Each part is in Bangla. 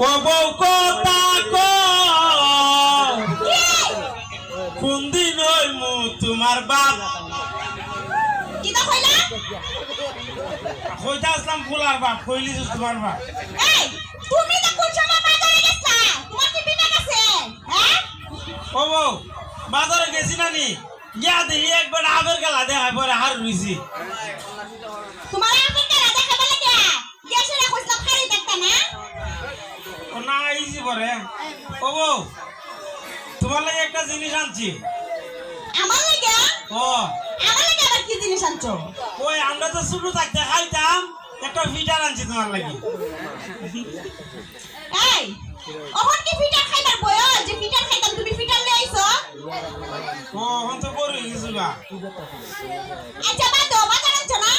ও বউ কথা কো কোন দিন হইমু তোমার বাপ কিটা কইলা কইতা আসলাম ফুলার বাপ কইলি তোমার বাপ এই তুমি তো কোন সময় বাজারে গেছা তোমার কি বিনা গেছে হ্যাঁ ও বউ বাজারে গেছি নানি গিয়া দেখি একবার আবের খেলা দেখায় পরে হার রইছি তোমার আবের খেলা দেখাবে লাগে গেছে না কইছলা খালি দেখতা না ও না আইছি পরে ও বউ তোমার লাগে একটা জিনিস আনছি আমার লাগে ও আমার লাগে আবার কি জিনিস আনছো ওই আমরা তো ছোট থাকতে খাইতাম একটা ফিটার আনছি তোমার লাগি এই ওহন কি ফিটার খাইবার বয়স যে ফিটার খাইতাম তুমি ফিটার লই আইছো ও হন তো বড় হয়ে গেছিল আচ্ছা বাদ বাজার আনছো না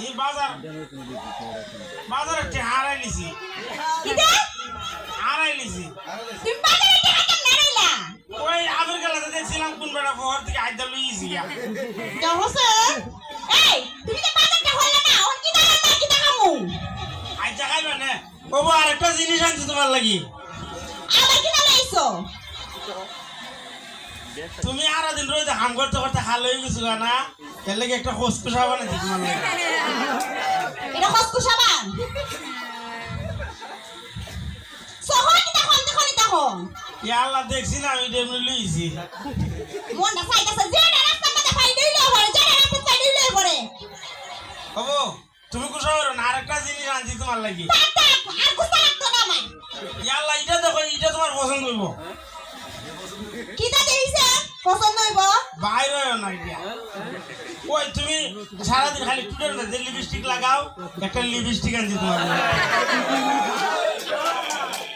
এই বাজারে হারাই নিছি কিটা হারাই নিছি তুমি বাজারে কি হাতে নাড়াইলা ওই আবের খেলাতে দেখছিলাম কোন বেটা ফহর থেকে আইদা লইছি তো হচ্ছে এই তুমি তো বাজারটা হইলা না ওহন কি দাঁড়া না কি দেখামু আইজা খাইবে না ও বউ আরেকটা জিনিস আনছি তোমার লাগি আবার কি দাঁড়া আইছো তুমি আর দিন রইতে হাম করতে করতে হাল হয়ে গেছো না এর লাগে একটা খোসখোসা বানাইছি তোমার লাগে এটা খসকু সাবান সহজ কি তখন ইয়া আল্লাহ দেখছি না আমি এমনি লইছি মনটা চাইতাছে যে রাস্তা মধ্যে ফাই দিলে পরে যে রাস্তা ফাই দিলে পরে ও বউ তুমি কুসা করো না আরেকটা জিনিস আনছি তোমার লাগি থাক আর গুস্তা লাগতো না আমার ইয়া আল্লাহ এটা দেখো এটা তোমার পছন্দ হইব কিটা দেইছে পছন্দ হইব বাইরে হইও না গিয়া ওই তুমি সারাদিন খালি টুটের মধ্যে লিপস্টিক লাগাও একটা লিপস্টিক আনছি তোমার লাগি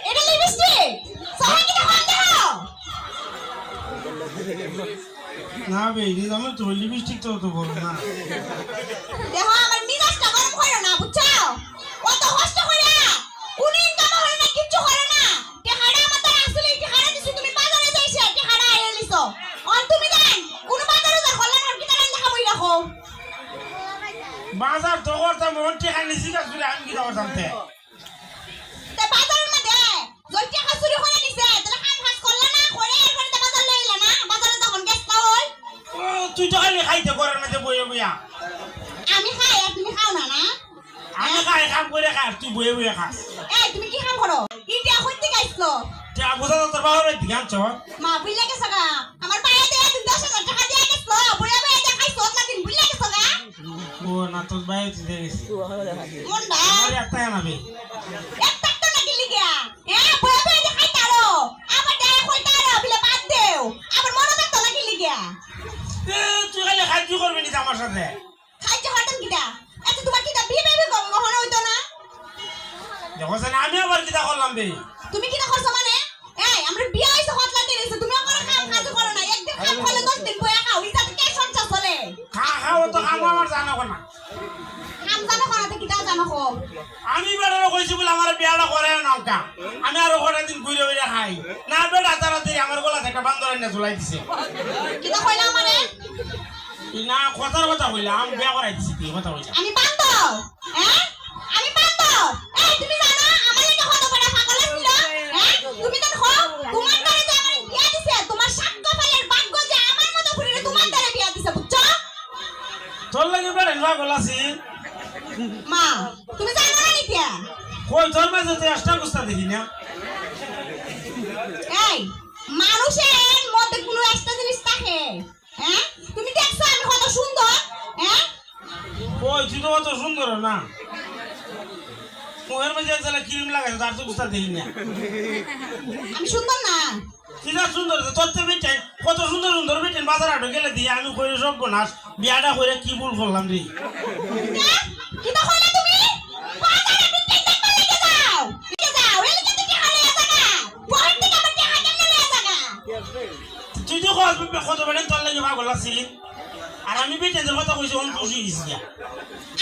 এটা লিপস্টিক সবাই কি দেখো দাও না বেরি আমি তো লিপস্টিক তো বলো না দেখো আমার মিজাজটা গরম করো না বুঝছো অত কষ্ট করে কোন ইনকাম হয় না কিচ্ছু করে না টেহাড়া আমাদের আসলে টেহাড়া দিছো তুমি বাজারে যাইছো টেহাড়া আইয়া লিছো অন তুমি জান কোন বাজারে যা হল না কি তারাই দেখা বই রাখো বাজার তো করতাম ওটি খালি জিজ্ঞাসা করে আমি কি দাও জানতে তে বাজারের মধ্যে জল টাকা চুরি করে নিছে তাহলে কাম কাজ করলা না করে এরপরে তো বাজার লইলা না বাজারে যখন গেছতা হই ও তুই তো খালি খাইতে করার মধ্যে বইয়ে বইয়া আমি খাই আর তুমি খাও না না আমি খাই কাম করে খাস তুই বইয়ে বইয়ে খাস এই তুমি কি কাম করো ইটা কইতে গাইছো তা বুঝা তো তোর বাবার দিকে আনছ মা বুইলা গেছো গা আমার পায়ে দিয়ে তুমি 10,000 টাকা দিয়ে গেছো বইয়া বইয়া দেখাইছো না দিন বুইলা গেছো গা ও না তোর বাইরে দিয়ে গেছি মন্ডা আমার একটা আনাবে একটা তো নাকি লিগা বইয়া বইয়া দেখাইতারো আবার দেয় কইতারো বিলে বাদ দেও আবার মনে থাকতো নাকি লিগা এ তুই খালি খাইতে করবি না আমার সাথে খাইতে হঠাৎ কিটা এত তোমার কিটা বিয়ে বেবি কখনো হইতো না দেখো না আমি আবার কিটা করলাম বে তুমি কিটা করছো মানে এই আমরা বিয়ে হইছে হতলা দিয়েছে তুমি আমার কাম কাজ করো না একদিন কাম করলে 10 দিন বইয়া খাও ইজাতে কে সংসার চলে খাও তো খাও আমার জানা না কাম জানো করাতে কিটা জানো কো আমি বেড়ানো কইছি বলে আমার বিয়াটা করে না কা আমি আরো কটা দিন ঘুরে ঘুরে খাই না বেড়া তাড়াতাড়ি আমার গলা থেকে বান্দর এনে ঝুলাই দিছে কিটা কইলা মানে না কথার কথা কইলাম বিয়া করাই দিছি কি কথা কইলাম আমি বান্দর আমি বান্দর এই তুমি জানো আমার লাগে কত বড় পাগল ছিল তুমি তো দেখো তোমার দ্বারা যে আমার বিয়া দিছে তোমার সাক্ষ্য ফলের ভাগ্য যে আমার মতো ঘুরে তোমার দ্বারা বিয়া দিছে বুঝছো তোর লাগে বেড়া পাগল আছি মা তুমি জানো না নিতিয়া কই তোর মাঝে তো এক্সট্রা গুস্তা দেখি না এই মানুষের মধ্যে কোনো একটা জিনিস থাকে তুমি দেখছো আমি কত সুন্দর কই তুই তো অত সুন্দর না মুখের মাঝে একটা ক্রিম লাগাইছে তার তো গুস্তা দেখি না আমি সুন্দর না কিটা সুন্দর তোর তো বেটেন কত সুন্দর সুন্দর বেটেন বাজার হাটে গেলে দিয়ে আমি কইরে সব বোনাস বিয়াটা কইরে কি ভুল করলাম রে কি তো কইলা তুমি বাজারে বিক্রি করতে লেগে যাও এর লিগে তুমি হারিয়ে যাগা পরের দিকে আমার টাকা কেমনে লয়ে যাগা তুই তো কত বেটেন তোর লাগে পাগল আছি আর আমি বেটেনের কথা কইছি অন খুশি হইছি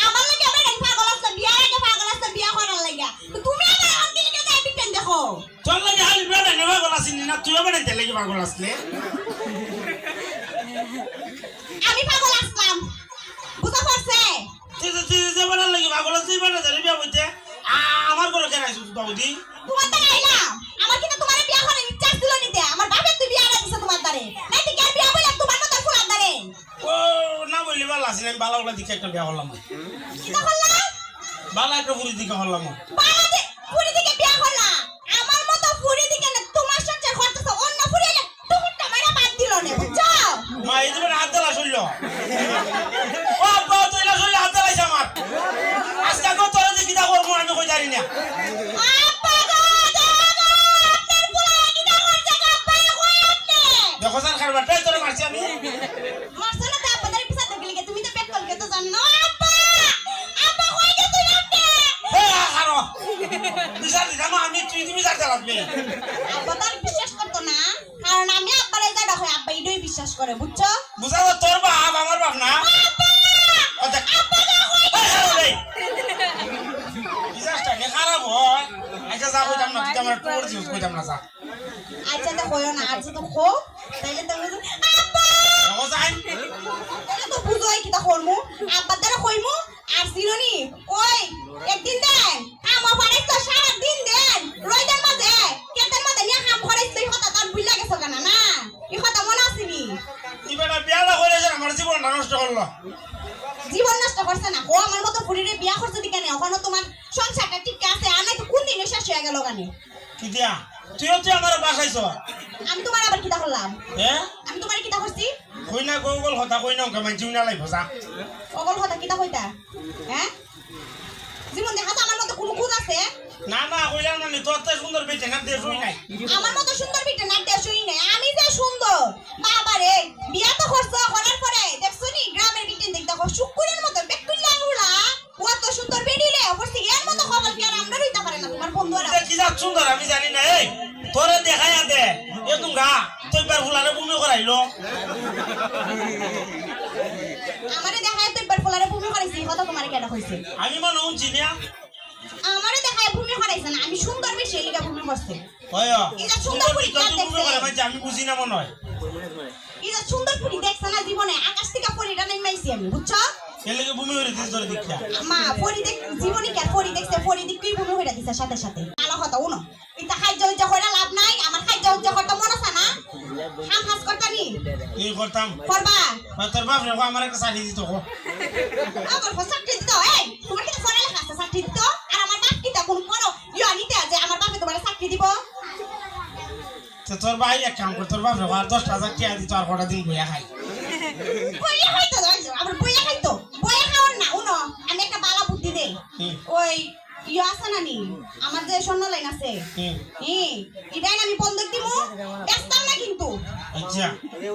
আমার লাগে আমার পাগল আছে বিয়ার আগে পাগল আছে বিয়া করার লাগা তুমি আমার আগে লিগে যাই বিটেন দেখো তোর লাগে হালি বেটেন পাগল আছি না তুইও বেটেন লাগে পাগল আসলে আমি পাগল আসলাম বুঝা পড়ছে তুই যে বলার লাগি পাগল তুই বলা জানি বিয়া হইতে আমার ঘরে কেন আইছিস বাবুদি তোমার দ্বারা আইলাম আমার কিন্তু তোমার বিয়া করার ইচ্ছা ছিল নিতে আমার বাপের তুই বিয়া দিছ তোমার দ্বারে নাই তুই কেন বিয়া বলে তোমার মত ফুলার দ্বারে ও না বললি ভালো আছি আমি বালা বলা দিকে একটা বিয়া করলাম কিটা করলা বালা একটা বুড়ি দিকে করলাম বালাতে পুরি দিকে বিয়া করলা আমার মত পুরি দিকে না তোমার সংসার করতেছ অন্য পুরি এলে টুকুটা মারা বাদ দিল না বুঝছো মা এই যে হাত ধরা শুনলো ও আব্বা তুই না শুনলে হাত ধরাইছে আমার আজকে তো তোর দিকে কিটা করবো আমি কই জানি না আপা গো দাদা আপনার পুরা কিটা করছে আপা কই আপনি দেখো স্যার খারবাটাই তোরে মারছি আমি মারছনা তা আপনাদের পিছা দেখলি তুমি তো পেট কলকে তো জানো আপা আপা কই গেছ আপনি এ খারো বিচার দিতাম আমি তুই তুমি বিচার লাগবে আপা তার বিশ্বাস করতো না কারণ আমি আব্বারে যা দেখো আব্বা ইডই বিশ্বাস করে বুঝছো বুঝা তো তোর বাপ আমার বাপ না ও দেখ বিচারটা কে খারাপ হয় আচ্ছা যা কইতাম না তুই আমার টোর দিস কইতাম না যা আচ্ছা তো কইও না আচ্ছা তো খো তাইলে তো বুঝো আব্বা ও যাই তাইলে তো বুঝোই কি তা করমু আব্বার দ্বারা কইমু আর সিরনি ওই একদিন দেন আমার পারে তো সারা দিন দেন রইদার মাঝে কেতের মাঝে নিয়া কাম করাইছ তুই কথা তার ভুল লাগেছ কেন না এই কথা মনে আসিনি তুই বেটা বিয়াটা করে যে আমার জীবনটা নষ্ট করলো জীবন নষ্ট করছে না ও আমার মতো ফুরিরে বিয়া করছে দি কেন ওখানে তোমার সংসারটা ঠিক আছে আর নাই তো কোন দিন শেষ হয়ে গেল গানে কি দিয়া তুইও তুই আমার বাসাইছ আমি তোমার আবার কিটা করলাম হ্যাঁ আমি তোমার কিটা করছি কই না গোগল কথা কই না কামাই জিউনা লাই ভজা অগল কথা কিটা কইতা হ্যাঁ জীবন দেখা তো আমার মতো কোনো খুদ আছে না না কইলাম না তোর তো সুন্দর বেঁচে না দেশই নাই আমার মতো সুন্দর বিটে না দেশই নাই আমি যে সুন্দর বাবা রে বিয়া তো করছো করার পরে দেখছো নি গ্রামের বিটেন দেখতে দেখো শুকুরের মতো বেকুল লাগুলা ও তো সুন্দর বেরিলে অবশ্যই এর মতো খবর কি আর আমরা হইতা পারে না তোমার বন্ধুরা কি যা সুন্দর আমি জানি না এই তোরে দেখাইয়া দে এ তুঙ্গা তুই বার ফুলারে ভূমি করাইলো আমারে দেখায় তো একবার ফুলারে ভূমি করাইছি কথা তোমার কেন কইছে আমি মনে হচ্ছি না আমারে দেখায় ভূমি করাইছে না আমি সুন্দর বেশি এলিগা ভূমি করছে হয় এটা সুন্দর সুন্দর পুরি তো দেখছে। ভূমি করে ভাই আমি বুঝি না মনে হয় এটা সুন্দর পুরি দেখছ না জীবনে আকাশ থেকে পরিটা নাইমাইছি আমি বুঝছো এর লাগে ভূমি করে দিস তোরে দীক্ষা মা পরি দেখ জীবনে কি আর পরি দেখছে পরি দিকই ভূমি হইরা দিছে সাথে সাথে ভালো কথা উনো এটা খাইজ হইজ কইরা লাভ নাই আমার খাইজ হইজ করতে মন আছে না হাম হাস করতানি কি করতাম করবা তোর বাপ রে আমার একটা শাড়ি দিত কো আমার ফসাকটি দিত এই তোমার কি পড়া লেখা আছে সাকটি দিত আর আমার বাপ কি তা কোন পড়ো ইয়া নিতে আছে আমার বাপে তোমার সাকটি দিব তো তোর ভাই এক কাম কর তোর বাপ রে আর 10,000 টাকা দিত আর কটা দিন বইয়া খাই বইয়া খাইতো যাইছো আবার বইয়া খাইতো বইয়া খাওন না উনো আমি একটা বালা বুদ্ধি দেই ওই ইয়া আছে না নি আমার যে স্বর্ণ লাইন আছে এটাই আমি বন্ধক দিমু ব্যস্তাম না কিন্তু আচ্ছা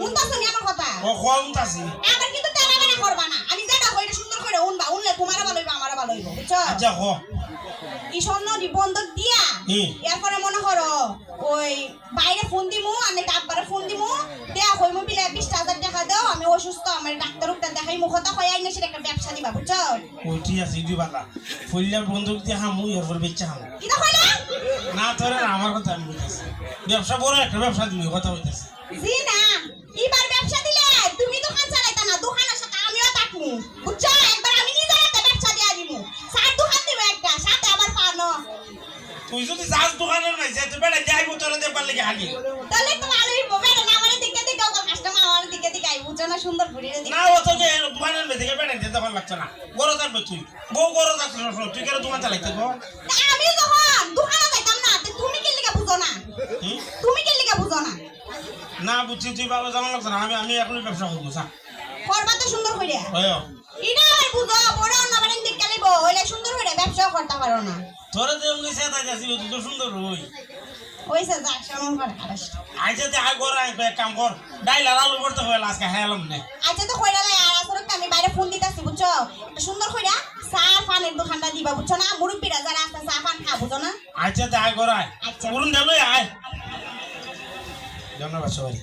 উনতাছ নি আমার কথা ও কম তাসি আবার কিন্তু তেরা বেরা করবা না আমি যেটা কইটা সুন্দর করে উনবা উনলে তোমারও ভালো হইবে আমারও ভালো হইব বুঝছো আচ্ছা কো এই স্বর্ণ দি বন্ধক দিয়া এরপরে মনে করো ওই বাইরে ফোন দিমু আমি আব্বারে ফোন দিমু দেয়া কইমু বিলে 20,000 টাকা দাও আমি অসুস্থ আমার ডাক্তার উঠতে দেখাই মুখটা কই আইনা সেটা একটা ব্যবসা দিবা বুঝছো ওইটি আছে ইডি বালা ফুললা বন্ধুক দিয়ে হামু এরপর বেচা হামু কিটা কইলা না তোর আমার কথা আমি বলতেছি ব্যবসা বড় একটা ব্যবসা দিবি কথা বলতেছি জি না এবার ব্যবসা দিলে তুমি দোকান চালাইতা না দোকানের সাথে আমিও থাকমু বুঝছো একবার আমি নিজে হাতে ব্যবসা দিয়া দিমু সার দোকান দিব একটা সাথে আবার পানো তুই যদি যাস দোকানের নাই যেতে বেড়া যাইবো তোর দেবার লাগি হালি তাহলে তো ভালোই হবে না আমার দিকে দিকে কাস্টমার আমার দিকে দিকে আই বুঝছো না সুন্দর ঘুরিয়ে দিকে না ও তো যে দোকানের মেয়েকে বেড়া দিতে তখন লাগছে না বড় যাবে তুই বউ বড় যাচ্ছে তুই কেন দোকান চালাইতে গো আমি যখন দোকানে যাইতাম না তে তুমি কি লিগা বুঝো না তুমি কি লিগা বুঝো না না বুঝছি তুই বাবা জানা লাগছে না আমি এখনই ব্যবসা করবো স্যার করবা তো সুন্দর কইরা হয় ইনা আর বুঝো বড় অন্য বারেন দিকে লিব হইলে সুন্দর কইরা ব্যবসা করতে পারো না তোরে যে উনি সেটা যাচ্ছি তুই তো সুন্দর হই ওইসে যাক সামন করে আড়াইশ আইছে তে আই কর আই এক কাম কর ডাইল আর আলু করতে হয় আজকে হেলাম না আচ্ছা তো কইরা লাই আর আসলে আমি বাইরে ফোন দিতাছি বুঝছো একটা সুন্দর কইরা চা পানের দোকানটা দিবা বুঝছো না মুরব্বিরা যারা আছে চা পান খা বুঝো না আইছে তে আই কর আই আচ্ছা পুরুন দেলই আই ধন্যবাদ সবাই